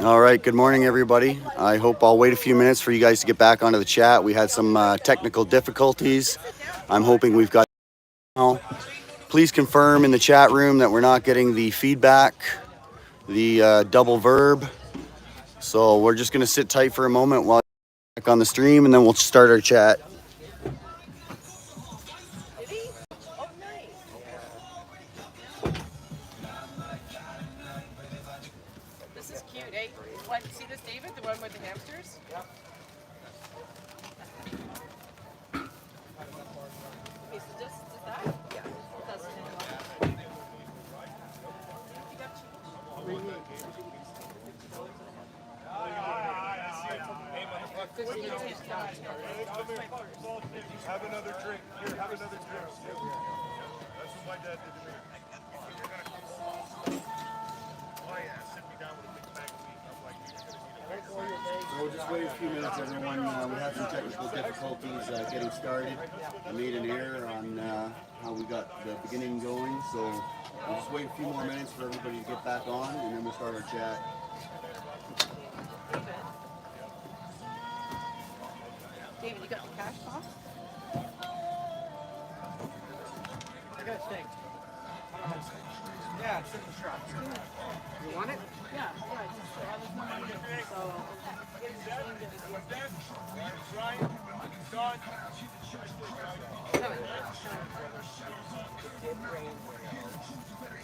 All right, good morning, everybody. I hope I'll wait a few minutes for you guys to get back onto the chat. We had some technical difficulties. I'm hoping we've got now. Please confirm in the chat room that we're not getting the feedback, the double verb. So we're just going to sit tight for a moment while back on the stream, and then we'll start our chat. This is cute, eh? What? See this, David? The one with the hamsters? Okay, so just that? Yeah. That's Have another drink. Here, have another drink. That's what my dad did to me. Oh yeah, sit me down with a big bag of meat. I'm like, you're gonna need a So we'll just wait a few minutes, everyone. We had some technical difficulties getting started. I made an error on how we got the beginning going, so we'll just wait a few more minutes for everybody to get back on, and then we'll start our chat. David, you got the cash box? I got a steak. Yeah, it's in the truck. You want it? Yeah, yeah. I was wondering. So, Ryan, Don.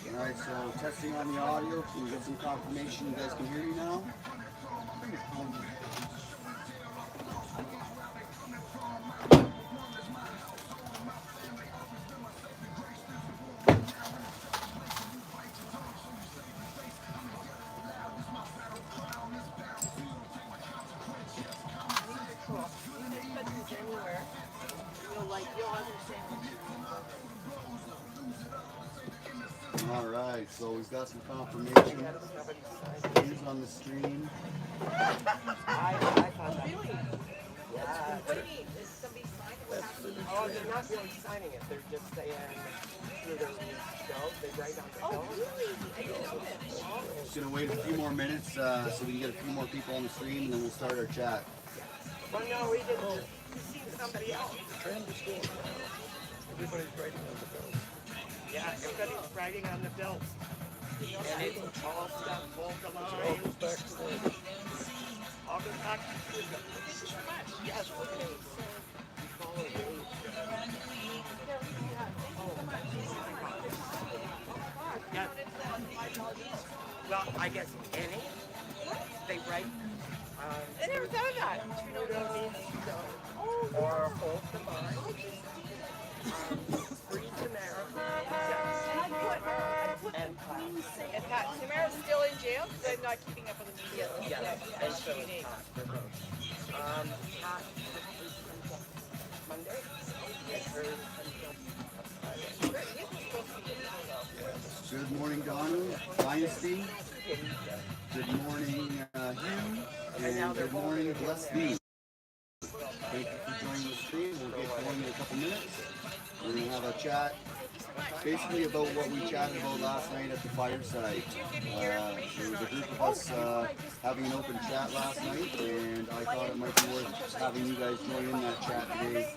All right, so testing on the audio. Can we get some confirmation you guys can hear me now? All right, so we've got some confirmation. Who's on the stream? I thought that. really? Yeah. What do you mean? Is somebody signing? What happened? Oh, they're not really signing it. They're just saying through their bill. They write on the Oh, bill. really? I didn't know that. Just gonna wait a few more minutes so we can get a few more people on the stream, and then we'll start our chat. Well, no, we didn't. We seen somebody else. Everybody's writing on the bill. Yeah, everybody's writing on the bills. And it's all stuff, full the line. All goes back to the yes, okay. Follow the rules. Yeah. Well, I guess any. They write. I never thought of that. Trudeau needs to go. Or hold the line. Free Tamara. And And Pat Tamara's still in jail because I'm not keeping up with the media. yeah, and so is Pat. Pat Monday. And hers until Friday. Good morning, Donald. Dynasty. Good morning, Hugh. And good morning, Bless Me. Thank you for joining the stream. We'll get going in a couple minutes. We're going to have a chat basically about what we chatted about last night at the fireside. There was a group of us having an open chat last night, and I thought it might be worth having you guys join in that chat today.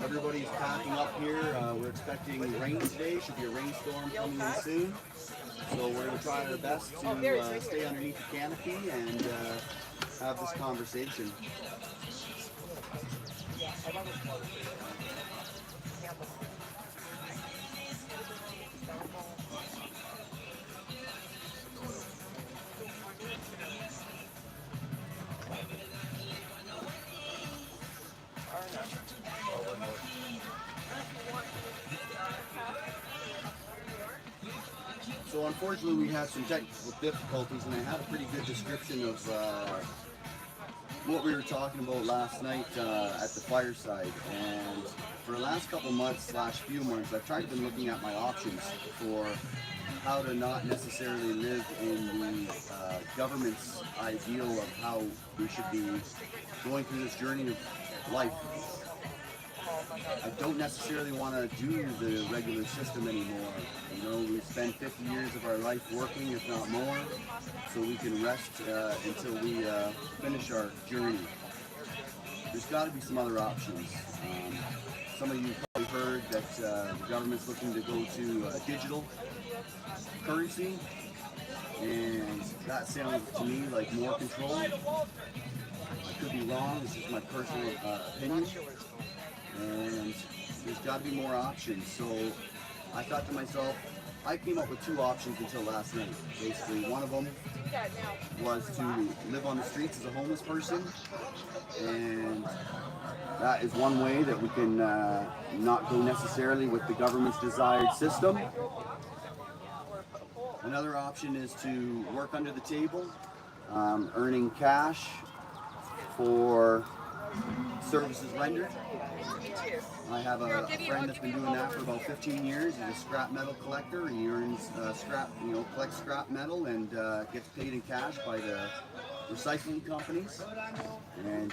Everybody's packing up here. We're expecting rain today. Should be a rainstorm coming in soon. So we're going to try our best to stay underneath the canopy and have this conversation. So unfortunately we had some technical difficulties, and I had a pretty good description of what we were talking about last night at the fireside. And for the last couple months / few months, I've tried to been looking at my options for how to not necessarily live in the government's ideal of how we should be going through this journey of life. I don't necessarily want to do the regular system anymore. You know, we spend 50 years of our life working, if not more, so we can rest until we finish our journey. There's got to be some other options. Some of you probably heard that the government's looking to go to digital currency, and that sounds to me like more control. I could be wrong, this is my personal opinion, and there's got to be more options. So I thought to myself, I came up with two options until last night. Basically, one of them was to live on the streets as a homeless person, and that is one way that we can not go necessarily with the government's desired system. Another option is to work under the table, earning cash for services rendered. I have a friend that's been doing that for about 15 years. He's a scrap metal collector. He earns collects scrap metal and gets paid in cash by the recycling companies. And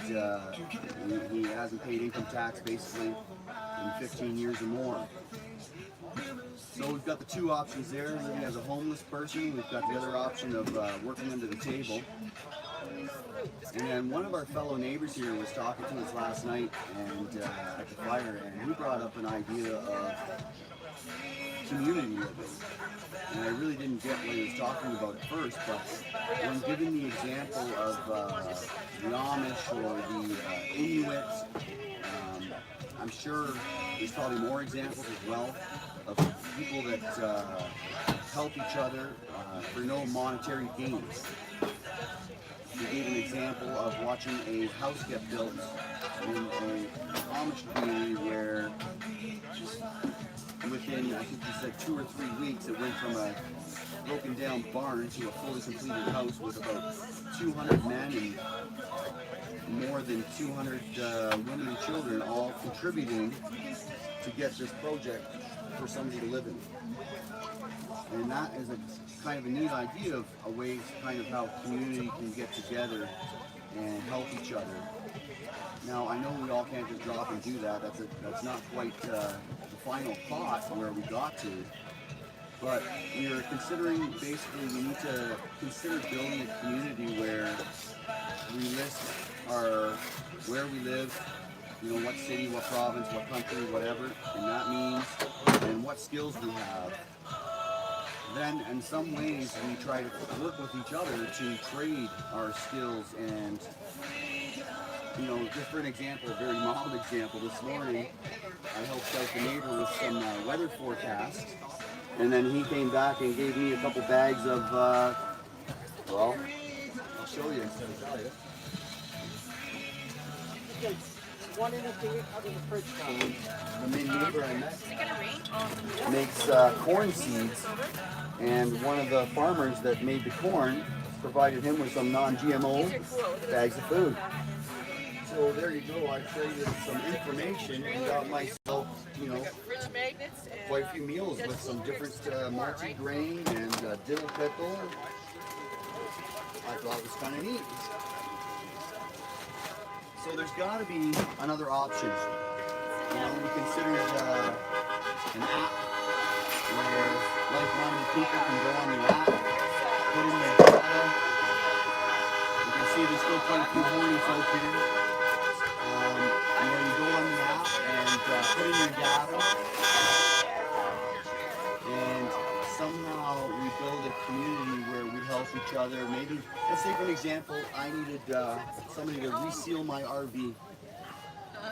he hasn't paid income tax basically in 15 years or more. So we've got the two options there, living as a homeless person. We've got the other option of working under the table. And then one of our fellow neighbors here was talking to us last night and at the fire, and he brought up an idea of community living. And I really didn't get what he was talking about at first, but when given the example of the Amish or the Inuit, I'm sure there's probably more examples as well of people that help each other for no monetary gains. He gave an example of watching a house get built in an Amish community where within, I think he said 2 or 3 weeks, it went from a broken down barn to a fully completed house with about 200 men and more than 200 women and children all contributing to get this project for somebody to live in. And that is a kind of a neat idea of a way kind of how community can get together and help each other. Now I know we all can't just drop and do that. That's not quite the final thought where we got to. But we're considering, basically we need to consider building a community where we list where we live, you know, what city, what province, what country, whatever, and that means, and what skills we have. Then in some ways we try to work with each other to trade our skills. And you know, just for an example, a very mild example, this morning I helped out the neighbor with some weather forecast, and then he came back and gave me a couple bags of, well, I'll show you instead of tell you. One in the other in the fridge. The main neighbor I met makes corn seeds, and one of the farmers that made the corn provided him with some non-GMO bags of food. So there you go, I traded some information and got myself, you know, quite a few meals with some different multi-grain and dill pickle. I thought it was kind of neat. So there's got to be another option. You know, we considered an app where like-minded people can go on the app, put in their data. You can see there's still quite a few horny folk here. You know, you go on the app and put in your data, and somehow we build a community where we help each other. Maybe, let's say for an example, I needed somebody to reseal my RV,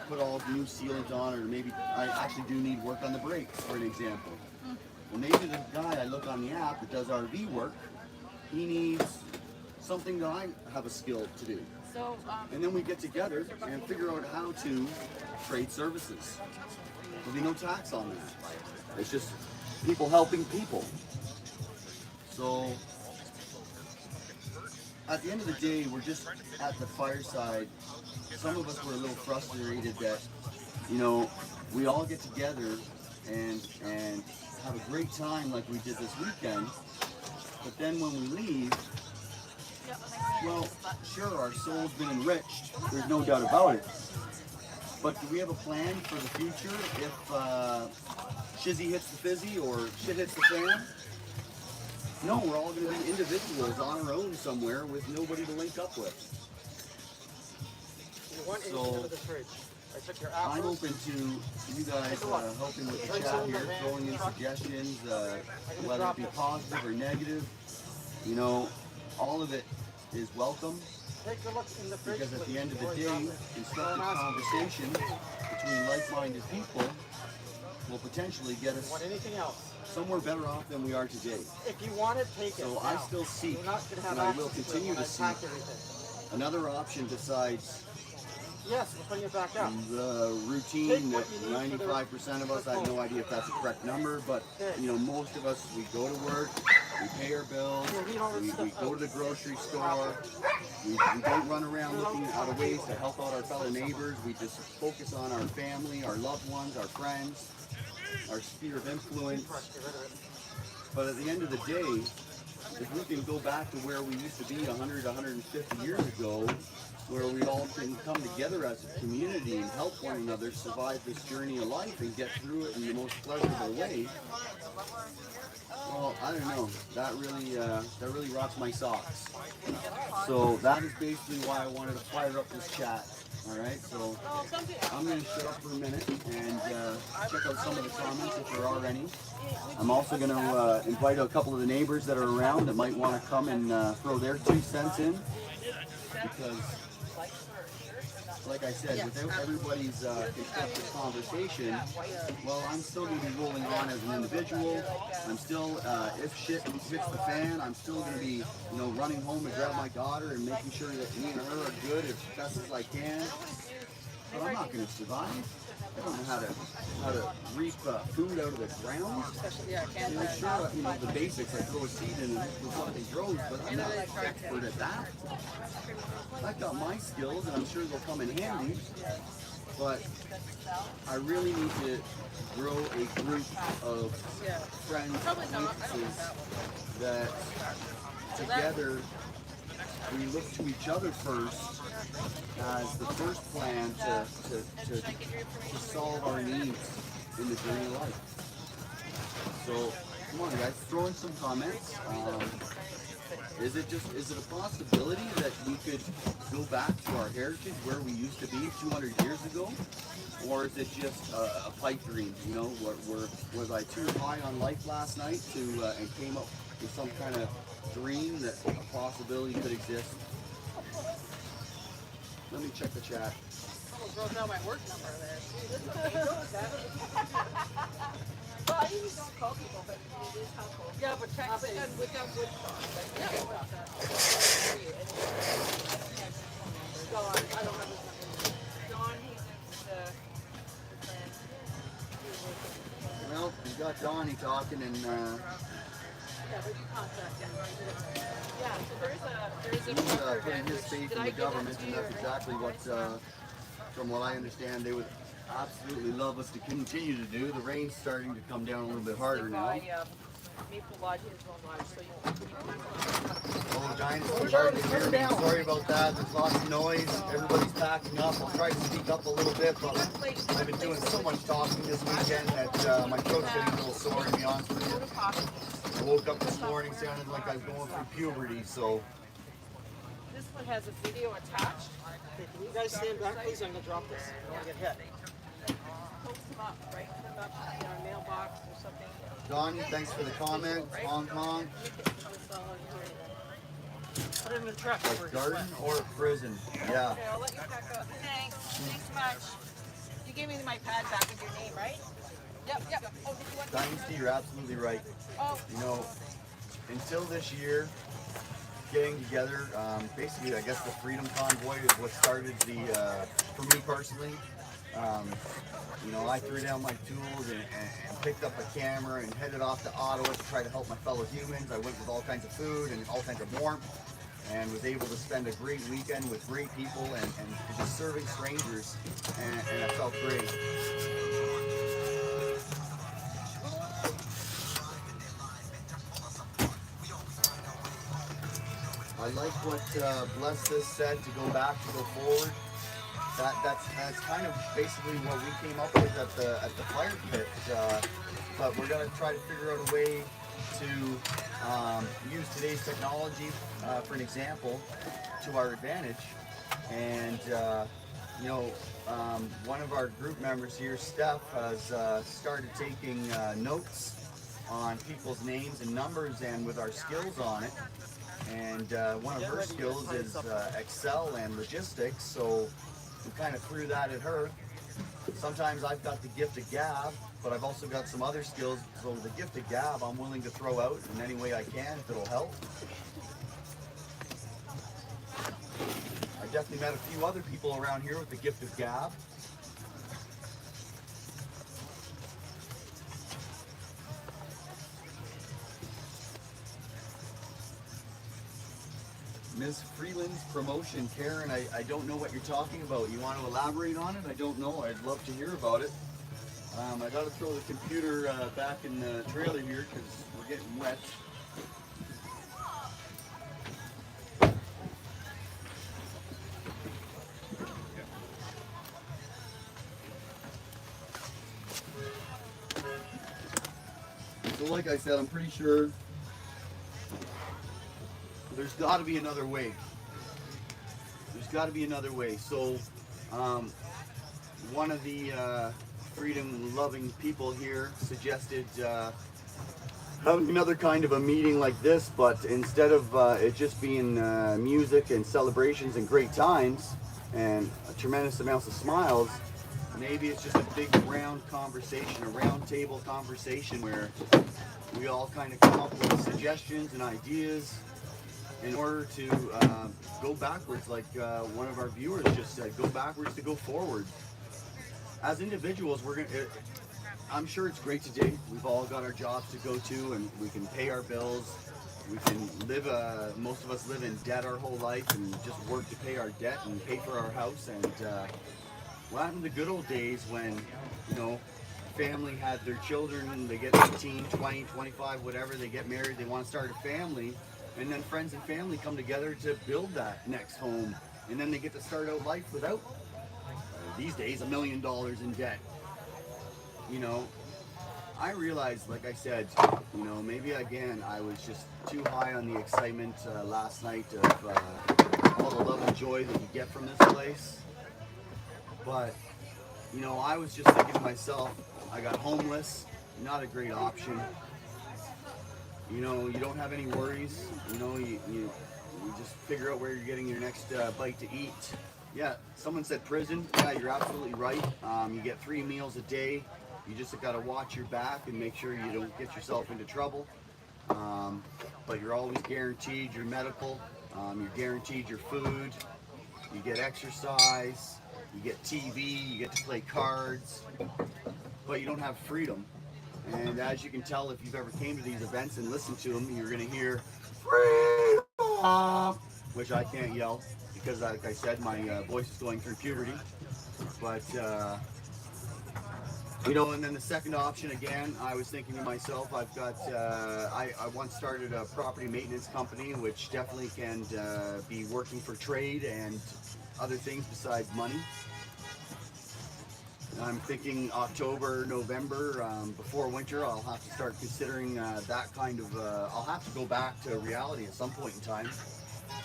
put all new sealant on, or maybe I actually do need work on the brakes, for an example. Well, maybe the guy I look on the app that does RV work, he needs something that I have a skill to do. And then we get together and figure out how to trade services. There'll be no tax on that. It's just people helping people. So at the end of the day, we're just at the fireside. Some of us were a little frustrated that, you know, we all get together and have a great time like we did this weekend. But then when we leave, well, sure, our soul's been enriched. There's no doubt about it. But do we have a plan for the future if shizzy hits the fizzy or shit hits the fan? No, we're all going to be individuals on our own somewhere with nobody to link up with. You want anything out of the fridge? I took your I'm apples. open to you guys helping with the chat here, throwing in suggestions, whether it be positive or negative. You know, all of it is welcome, Take a look in the fridge. because at the end of the day, constructive conversation between like-minded people will potentially get us Want anything else? somewhere better off than we are today. If you want it, take it. So I still seek, You're not going to have and I will access to it continue when to I seek pack everything. another option besides Yes, we're putting it back up. the routine that 95% of us, I have no idea if that's a correct number, but you know, most of us, we go to work, we pay our bills, we go to the grocery store, we don't run around looking out of ways to help out our fellow neighbors. We just focus on our family, our loved ones, our friends, our sphere of influence. But at the end of the day, if we can go back to where we used to be 100, 150 years ago, where we all can come together as a community and help one another survive this journey of life and get through it in the most pleasurable way, well, I don't know. That really rocks my socks. So that is basically why I wanted to fire up this chat. All right, so I'm going to shut up for a minute and check out some of the comments if there are any. I'm also going to invite a couple of the neighbors that are around that might want to come and throw their 2 cents in, because, like I said, without everybody's constructive conversation, well, I'm still going to be rolling on as an individual. I'm still, if shit hits the fan, I'm still going to be, you know, running home to grab my daughter and making sure that me and her are good as best as I can. But I'm not going to survive. I don't know how to reap food out of the ground. Yeah, I can't. You know, sure, you know, the basics, I throw a seed in and hope something grows, but I'm not an expert at that. I've got my skills, and I'm sure they'll come in handy, but I really need to grow a group of friends, acquaintances that together we look to each other first as the first plan to solve our needs in the journey of life. So come on, guys, throw in some comments. Is it a possibility that we could go back to our heritage where we used to be 200 years ago? Or is it just a pipe dream? You know, was I too high on life last night and came up with some kind of dream that a possibility could exist? Let me check the chat. Almost wrote down my work number there. Well, I usually don't call people, but it is helpful. Yeah, but text it. We've got good talk. Yeah. Dawn, I don't have his number. Dawn, he's in the plan. Well, we got Donnie talking, and Yeah, but you contact him. Yeah, so there's a he's broker putting event, his which- faith did in I the give that government, to and you that's or exactly no? what, from what I understand, they would absolutely love us to continue to do. The rain's starting to come down a little bit harder now. Maple Lodge is on live, so you Oh, Giants, it's hard to hear me. Sorry about that. There's lots of noise. Everybody's packing up. I'll try to speak up a little bit, but I've been doing so much talking this weekend that my throat's getting a little sore, to be honest with you. I woke up this morning sounding like I was going through puberty, so This one has a video attached. Okay, can you guys stand back, please? I'm going to drop this. I don't want to get hit. Post them up, right? Put them up in our mailbox or something. Donnie, thanks for the comment. Hong Kong, Put it in the truck. a garden or a prison? Yeah. Okay, I'll let you pack up. Thanks. Thanks so much. You gave me my pad back with your name, right? Yep. Oh, did you want Dynasty, you're absolutely right. Oh, You know, until this year, getting together, basically, I guess the Freedom Convoy is what started for me personally. You know, I threw down my tools and picked up a camera and headed off to Ottawa to try to help my fellow humans. I went with all kinds of food and all kinds of warmth, and was able to spend a great weekend with great people and just serving strangers, and I felt great. I like what Bless This said, to go back, to go forward. that's kind of basically what we came up with at the fire pit. But we're gonna try to figure out a way to use today's technology for an example to our advantage. And you know, one of our group members here, Steph, has started taking notes on people's names and numbers and with our skills on it. And one of her skills is Excel and logistics, so we kind of threw that at her. Sometimes I've got the gift of gab, but I've also got some other skills, so the gift of gab I'm willing to throw out in any way I can if it'll help. I definitely met a few other people around here with the gift of gab. Ms. Freeland's promotion, Karen, I don't know what you're talking about. You want to elaborate on it? I don't know. I'd love to hear about it. I got to throw the computer back in the trailer here because we're getting wet. So like I said, I'm pretty sure there's got to be another way. There's got to be another way. So, one of the freedom-loving people here suggested having another kind of a meeting like this, but instead of it just being music and celebrations and great times and a tremendous amounts of smiles, maybe it's just a big round conversation, a round table conversation where we all kind of come up with suggestions and ideas in order to go backwards, like one of our viewers just said, go backwards to go forward. As individuals, I'm sure it's great today. We've all got our jobs to go to and we can pay our bills. We can live, most of us live in debt our whole life and just work to pay our debt and pay for our house. And what happened to the good old days when, you know, family had their children, they get 18, 20, 25, whatever, they get married, they want to start a family. And then friends and family come together to build that next home. And then they get to start out life without, these days, $1 million in debt. You know, I realized, like I said, you know, maybe again, I was just too high on the excitement last night of all the love and joy that you get from this place. But, you know, I was just thinking to myself, I got homeless, not a great option. You know, you don't have any worries. You know, you just figure out where you're getting your next bite to eat. Yeah, someone said prison. Yeah, you're absolutely right. You get 3 meals a day. You just got to watch your back and make sure you don't get yourself into trouble. But you're always guaranteed your medical. You're guaranteed your food. You get exercise. You get TV. You get to play cards. But you don't have freedom. And as you can tell, if you've ever came to these events and listened to them, you're going to hear freedom, which I can't yell because, like I said, my voice is going through puberty. But, you know, and then the second option, again, I was thinking to myself, I've got, I once started a property maintenance company, which definitely can be working for trade and other things besides money. I'm thinking October, November, before winter, I'll have to start considering that kind of, I'll have to go back to reality at some point in time.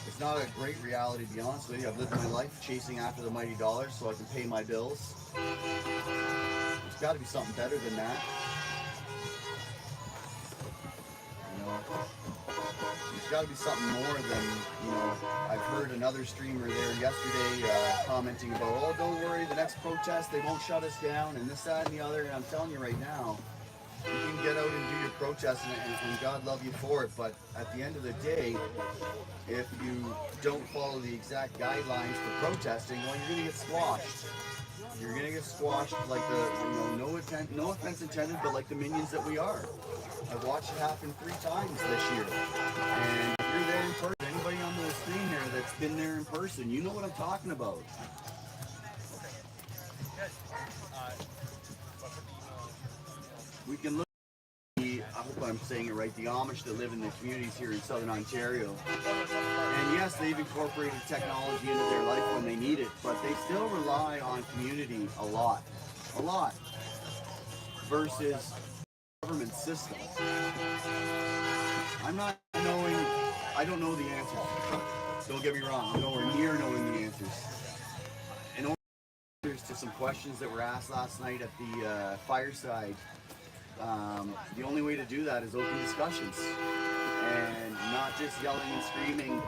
It's not a great reality, to be honest with you. I've lived my life chasing after the mighty dollar so I can pay my bills. There's got to be something better than that. You know, there's got to be something more than, you know, I've heard another streamer there yesterday commenting about, oh, don't worry, the next protest, they won't shut us down, and this, that, and the other. And I'm telling you right now, you can get out and do your protest, and God love you for it. But at the end of the day, if you don't follow the exact guidelines for protesting, well, you're going to get squashed. You're going to get squashed like the, you know, no offense intended, but like the minions that we are. I've watched it happen 3 times this year. And if you're there in person, anybody on the screen here that's been there in person, you know what I'm talking about. We can look at a hope I'm saying it right, the Amish that live in the communities here in Southern Ontario. And yes, they've incorporated technology into their life when they need it, but they still rely on community a lot, versus government system. I don't know the answers. Don't get me wrong, I'm nowhere near knowing the answers. In answers to some questions that were asked last night at the fireside, the only way to do that is open discussions and not just yelling and screaming,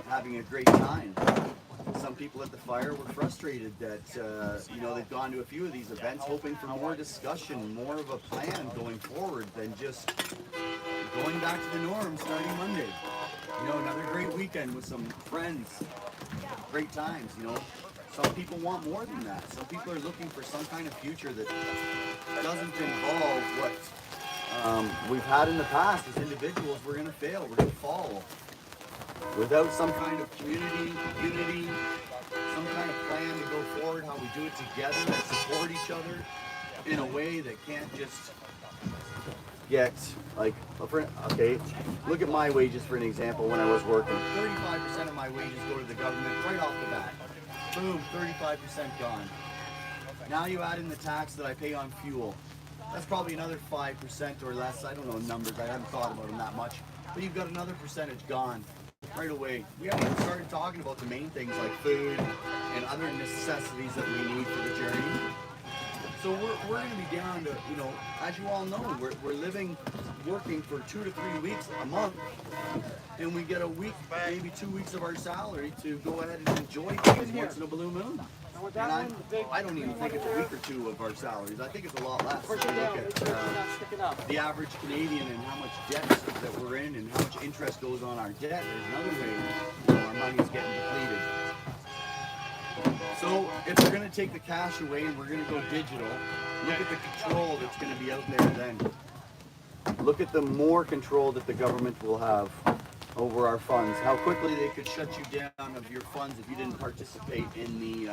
having a great time. Some people at the fire were frustrated that they've gone to a few of these events hoping for more discussion, more of a plan going forward than just going back to the norm starting Monday. Another great weekend with some friends, great times. Some people want more than that. Some people are looking for some kind of future that doesn't involve what we've had in the past. As individuals, we're going to fail, we're going to fall. Without some kind of community, unity, some kind of plan to go forward, how we do it together and support each other in a way that can't just get, look at my wages for an example when I was working. 35% of my wages go to the government right off the bat. Boom, 35% gone. Now you add in the tax that I pay on fuel. That's probably another 5% or less. I don't know numbers, I haven't thought about them that much. But you've got another percentage gone right away. We haven't even started talking about the main things like food and other necessities that we need for the journey. So we're going to be down to, as you all know, we're working for 2 to 3 weeks a month, and we get a week, maybe 2 weeks of our salary to go ahead and enjoy things once in a blue moon. And I don't even think it's a week or two of our salaries. I think it's a lot less. If you look at the average Canadian and how much debt that we're in and how much interest goes on our debt, there's another way our money is getting depleted. So if we're going to take the cash away and we're going to go digital, look at the control that's going to be out there then. Look at the more control that the government will have over our funds. How quickly they could shut you down of your funds if you didn't participate in the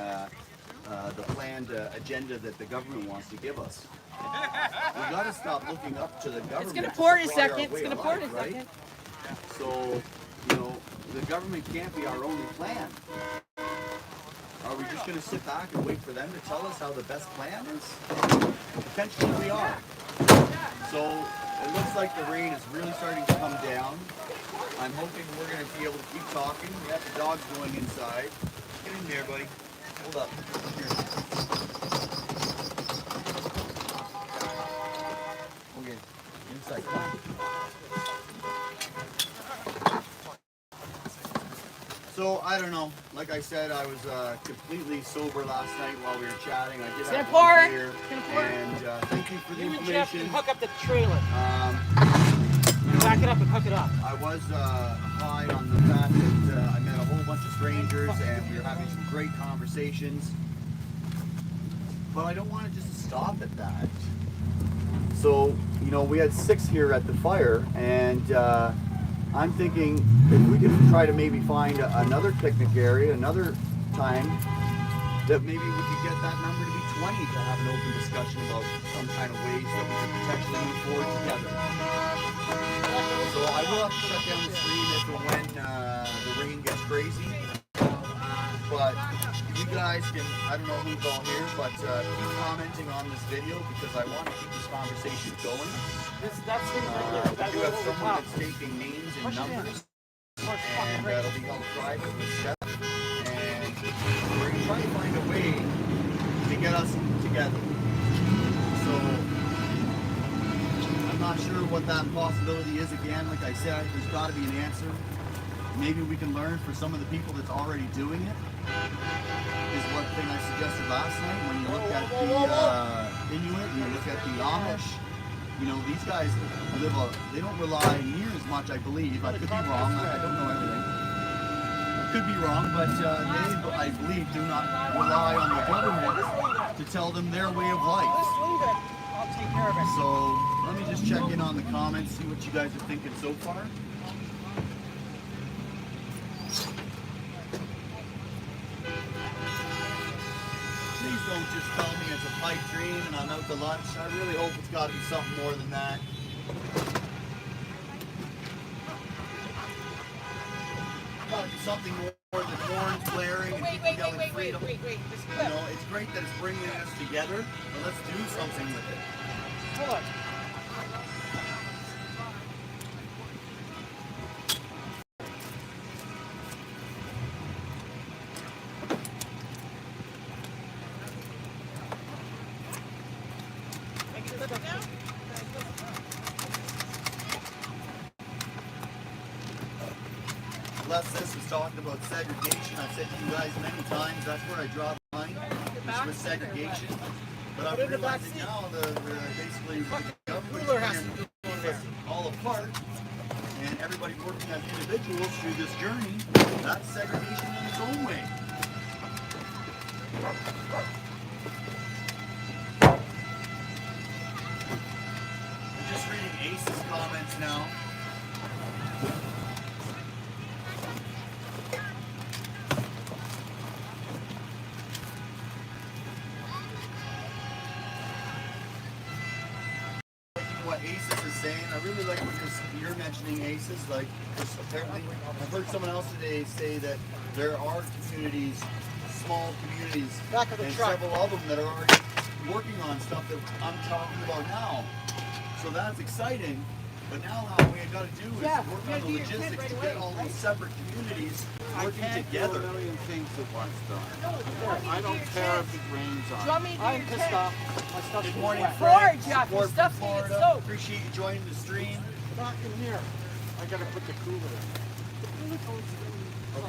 planned agenda that the government wants to give us. We've got to stop looking up to the government. It's going to pour in a second. It's going to pour in a second. So, the government can't be our only plan. Are we just going to sit back and wait for them to tell us how the best plan is? Potentially we are. So it looks like the rain is really starting to come down. I'm hoping we're going to be able to keep talking. We have the dogs going inside. Get in there, buddy. Hold up. Here. Okay. Inside. Come on. So, I don't know. Like I said, I was completely sober last night while we were chatting. I did have one beer. And thank you for the information. Jeff can hook up the trailer. Back it up and hook it up. I was high on the fact that I met a whole bunch of strangers and we were having some great conversations. But I don't want it just to stop at that. So, we had 6 here at the fire, and I'm thinking if we could try to maybe find another picnic area, another time, that maybe we could get that number to be 20 to have an open discussion about some kind of ways that we could potentially move forward together. So I will have to shut down the stream if and when the rain gets crazy. But you guys can, I don't know who's all here, but keep commenting on this video because I want to keep this conversation going. We do have someone that's taking names and numbers, and that'll be held private with Steph. And we're going to try to find a way to get us together. So I'm not sure what that possibility is again. Like I said, there's got to be an answer. Maybe we can learn for some of the people that's already doing it. Is one thing I suggested last night. When you look at the Inuit and you look at the Amish, these guys they don't rely near as much, I believe. I could be wrong. I don't know everything. I could be wrong, but they, I believe, do not rely on the government to tell them their way of life. I'll take care of it. So let me just check in on the comments, see what you guys are thinking so far. Please don't just tell me it's a pipe dream and I'm out to lunch. I really hope it's got to be something more than that. Gotta do something more than horns blaring and Wait, people wait, yelling wait, wait, wait, freedom. wait, wait. This You clip. know, it's great that it's bringing us together, but let's do something with it. Hold on. Make it clip now? Les, this was talking about segregation. I've said to you guys many times, that's where I draw the line, is with segregation. But I'm realizing now basically the government has to do this all apart, and everybody working as individuals through this journey, that's segregation in its own way. I'm just reading Ace's comments now. What ACES is saying, I really like what you're mentioning, ACES. Like, apparently, I've heard someone else today say that there are communities, small communities, and several of them that are already working on stuff that I'm talking about now. So that's exciting. But now how we got to do is work on the logistics to get all those separate communities working together. Do a million things at once, though. I don't care if it rains on. Draw me I'm pissed off. My stuff's Good morning, wet. Frank. Jack, your Support from stuff's gonna get Florida. soaked. Appreciate you joining the stream. Back in here. I gotta put the cooler in. Like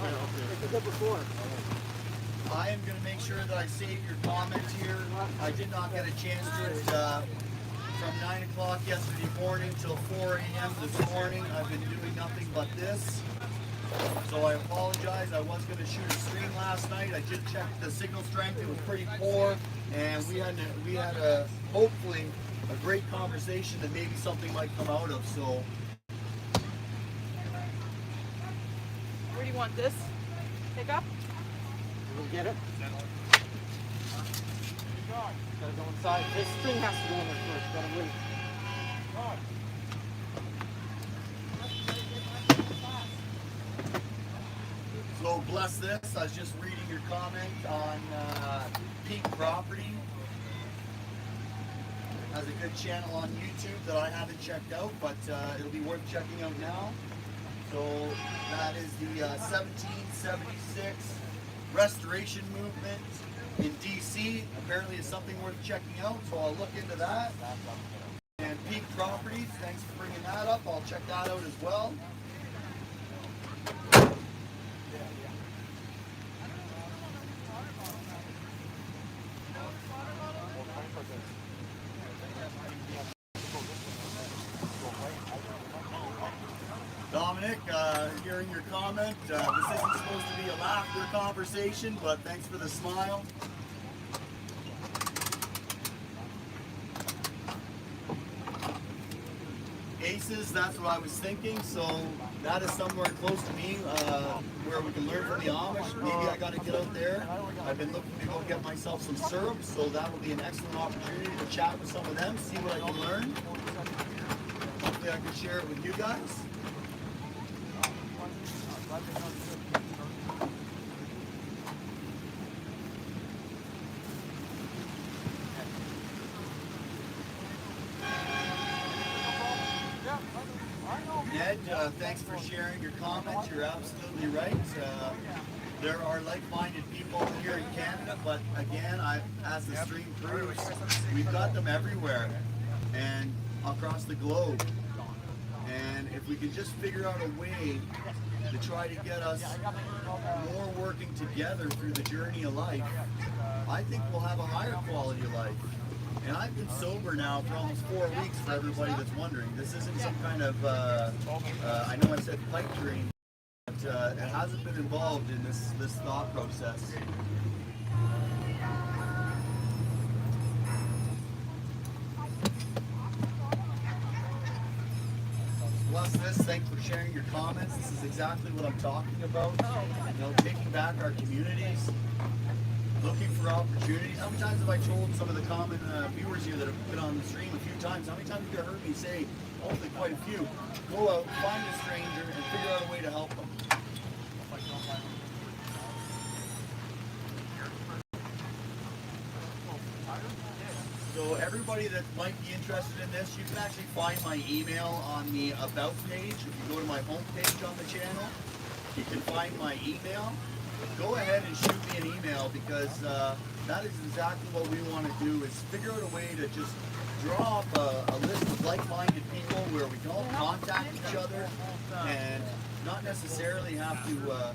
I did before. I am going to make sure that I save your comment here. I did not get a chance to it from 9 o'clock yesterday morning till 4 a.m. this morning. I've been doing nothing but this. So I apologize. I was going to shoot a stream last night. I did check the signal strength. It was pretty poor. And we had a hopefully a great conversation that maybe something might come out of. So Where do you want this? Pick up? We'll get it. Gotta go inside. This string has to go in there first. Gotta wait. So bless this. I was just reading your comment on Peak Property. Has a good channel on YouTube that I haven't checked out, but it'll be worth checking out now. So that is the 1776 restoration movement in DC. Apparently it's something worth checking out, so I'll look into that. And Peak Properties, thanks for bringing that up. I'll check that out as well. Dominic, hearing your comment, this isn't supposed to be a laughter conversation, but thanks for the smile. Aces, that's what I was thinking, so that is somewhere close to me where we can learn from the Amish. Maybe I got to get out there. I've been looking to go get myself some syrup, so that will be an excellent opportunity to chat with some of them, see what I can learn. Hopefully I can share it with you guys. Ned, thanks for sharing your comments. You're absolutely right. There are like-minded people here in Canada, but again, as the stream proves, we've got them everywhere and across the globe. And if we can just figure out a way to try to get us more working together through the journey of life, I think we'll have a higher quality of life. And I've been sober now for almost 4 weeks, for everybody that's wondering. This isn't some kind of, I know I said pipe dream, but it hasn't been involved in this thought process. Bless this, thanks for sharing your comments. This is exactly what I'm talking about. You know, taking back our communities. looking for opportunities. How many times have I told some of the common viewers here that have been on the stream a few times? How many times have you heard me say, hopefully quite a few, go out, find a stranger, and figure out a way to help them. So everybody that might be interested in this, you can actually find my email on the About page. If you go to my home page on the channel, you can find my email. Go ahead and shoot me an email because that is exactly what we want to do, is figure out a way to just draw up a list of like-minded people where we can all contact each other and not necessarily have to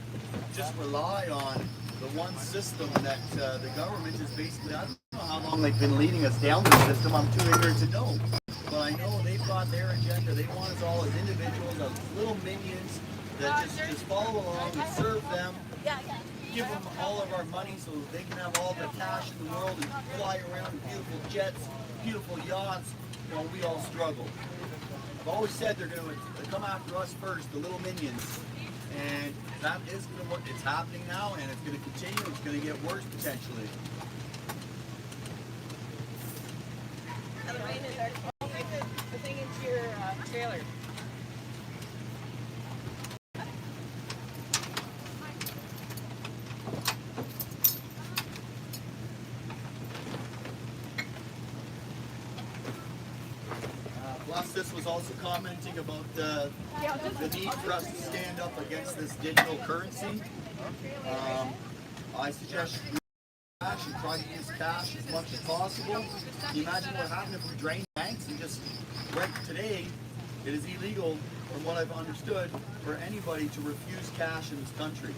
just rely on the one system that the government is basically, I don't know how long they've been leading us down this system, I'm too ignorant to know. But I know they've got their agenda. They want us all as individuals, as little minions that just follow along and serve them, give them all of our money so they can have all the cash in the world and fly around in beautiful jets, beautiful yachts. You know, we all struggle. I've always said they're going to come after us first, the little minions. And that is what it's happening now, and it's going to continue. It's going to get worse potentially. The rain is our, the thing into your trailer. Plus, this was also commenting about the need for us to stand up against this digital currency. I suggest you use cash and try to use cash as much as possible. Can you imagine what happened if we drained banks and just, right today, it is illegal, from what I've understood, for anybody to refuse cash in this country.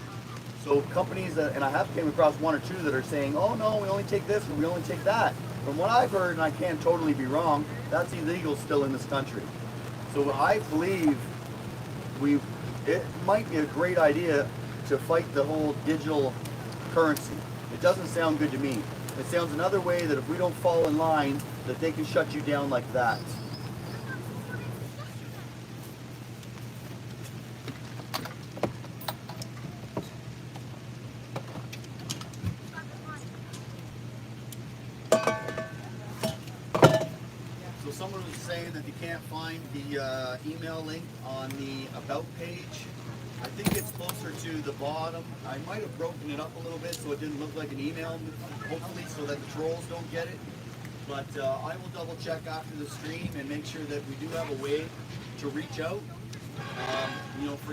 So companies, and I have came across one or two that are saying, oh no, we only take this and we only take that. From what I've heard, and I can't totally be wrong, that's illegal still in this country. So I believe it might be a great idea to fight the whole digital currency. It doesn't sound good to me. It sounds another way that if we don't fall in line, that they can shut you down like that. Someone was saying that they can't find the email link on the About page. I think it's closer to the bottom. I might have broken it up a little bit so it didn't look like an email, hopefully, so that the trolls don't get it. But I will double check after the stream and make sure that we do have a way to reach out. You know, for